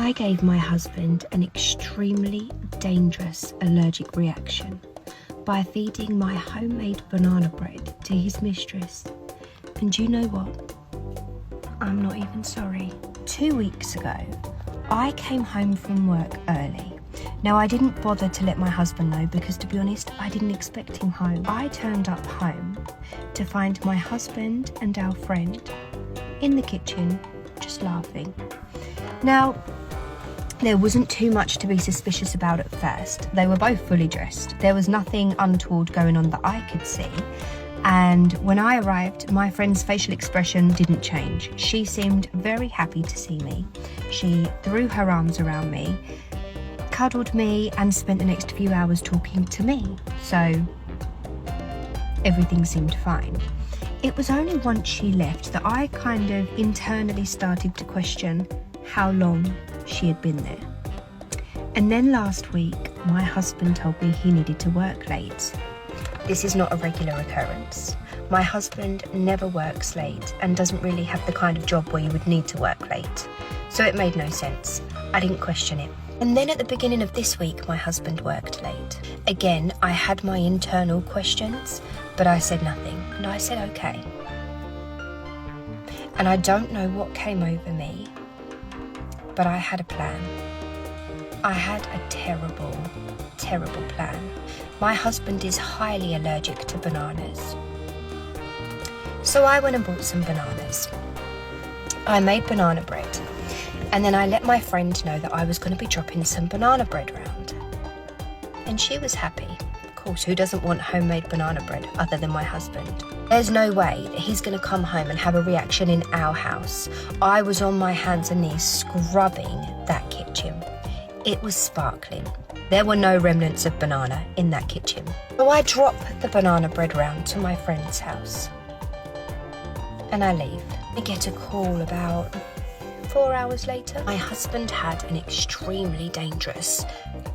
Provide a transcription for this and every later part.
I gave my husband an extremely dangerous allergic reaction by feeding my homemade banana bread to his mistress. And you know what? I'm not even sorry. 2 weeks ago, I came home from work early. Now, I didn't bother to let my husband know because, to be honest, I didn't expect him home. I turned up home to find my husband and our friend in the kitchen just laughing. Now, there wasn't too much to be suspicious about at first. They were both fully dressed. There was nothing untoward going on that I could see. And when I arrived, my friend's facial expression didn't change. She seemed very happy to see me. She threw her arms around me, cuddled me, and spent the next few hours talking to me. So everything seemed fine. It was only once she left that I kind of internally started to question how long she had been there. And then last week, my husband told me he needed to work late. This is not a regular occurrence. My husband never works late and doesn't really have the kind of job where you would need to work late. So it made no sense. I didn't question it. And then at the beginning of this week, my husband worked late. Again, I had my internal questions, but I said nothing. And I said, okay. And I don't know what came over me, but I had a plan. I had a terrible, terrible plan. My husband is highly allergic to bananas. So I went and bought some bananas. I made banana bread. And then I let my friend know that I was going to be dropping some banana bread round. And she was happy. Of course, who doesn't want homemade banana bread other than my husband? There's no way that he's going to come home and have a reaction in our house. I was on my hands and knees scrubbing that kitchen. It was sparkling. There were no remnants of banana in that kitchen. So I drop the banana bread round to my friend's house. And I leave. I get a call about 4 hours later. My husband had an extremely dangerous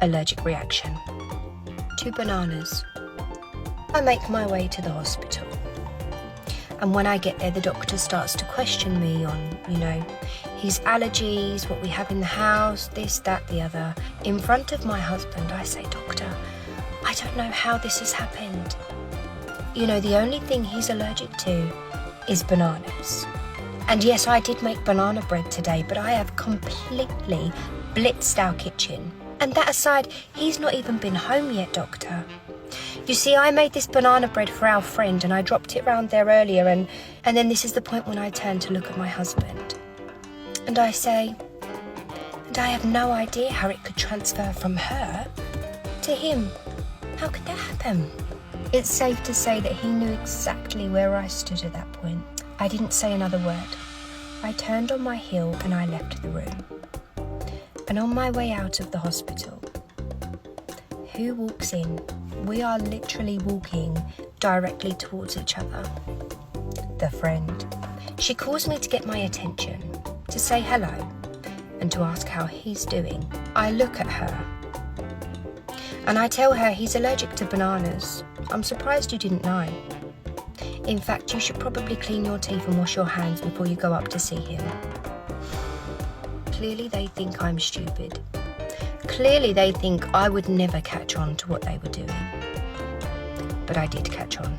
allergic reaction to bananas. I make my way to the hospital. And when I get there, the doctor starts to question me on, his allergies, what we have in the house, this, that, the other. In front of my husband, I say, Doctor, I don't know how this has happened. The only thing he's allergic to is bananas. And yes, I did make banana bread today, but I have completely blitzed our kitchen. And that aside, he's not even been home yet, Doctor. You see, I made this banana bread for our friend and I dropped it round there earlier and then this is the point when I turn to look at my husband. And I say, and I have no idea how it could transfer from her to him. How could that happen? It's safe to say that he knew exactly where I stood at that point. I didn't say another word. I turned on my heel and I left the room. And on my way out of the hospital, who walks in? We are literally walking directly towards each other. The friend. She calls me to get my attention, to say hello, and to ask how he's doing. I look at her, and I tell her he's allergic to bananas. I'm surprised you didn't know. In fact, you should probably clean your teeth and wash your hands before you go up to see him. Clearly they think I'm stupid. Clearly they think I would never catch on to what they were doing. But I did catch on.